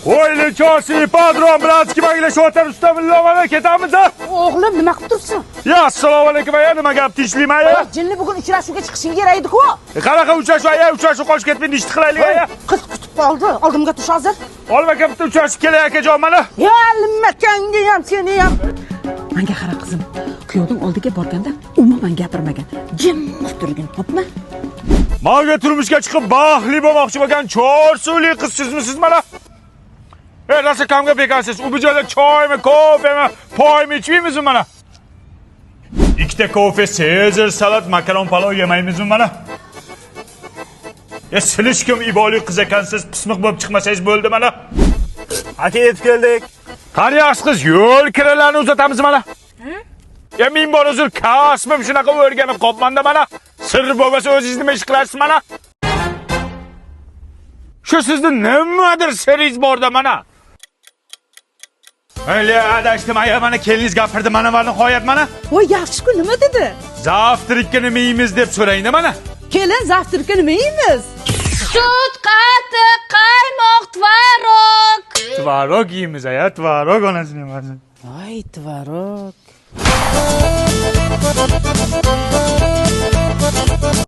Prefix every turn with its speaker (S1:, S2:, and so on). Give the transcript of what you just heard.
S1: O'yli chosi padron bratski baglashyapti ustamillovani ketamiz a?
S2: O'g'lim nima qilib turibsan?
S1: Ya assalomu alaykum aya, nima gap tinchlikmi aya?
S2: Jinni bugun uchrashuvga chiqishing kerak edi-ku.
S1: Qanaqa uchrashuv aya? Uchrashuv qolib ketmaydi, ishni qilaylik aya.
S2: Qiz kutib qoldi. Oldimga tush hozir.
S1: Olma aka bitta uchrashuv kerak akajon mana.
S2: Ya nimakanga ham seni ham.
S3: Menga qara qizim, kuyovning oldiga borganda umuman gapirmagan. Jim turgin, xo'pmi?
S1: Menga turmushga chiqib baxtli bo'lmoqchi bo'lgan chorsuvli qizsizmisiz mana? Rasa kamga bekansiz. U bu joyda choymi, kofemi, poymi ichmaymizmi mana? Ikkita kofe, Sezar, salat, makaron palov yemaymizmi mana? Silishkim iboli qiz ekansiz, pismiq bo'lib chiqmasangiz bo'ldi mana. Aka yetib keldik. Qani yaxshi qiz, yo'l kiralarni uzatamiz mana. Ming bor uzr, kasbim shunaqa o'rganib qolmanda mana. Sir bo'lmasa o'zingiz nima ish qilasiz mana? Shu sizning nimadir siringiz borda mana. Öyle adashdim aya mana keliniz gapirdi mana va nihoyat mana.
S3: Voy yaxshi-ku, nima dedi?
S1: Zavtrikka nima yeymiz deb so'raydi mana.
S3: Kelin zavtrikka nima yeymiz?
S4: Sut, qatiq, qaymoq, tvorog.
S1: Tvorog yeymiz aya, tvorog onasining o'zi.
S3: Voy, tvorog.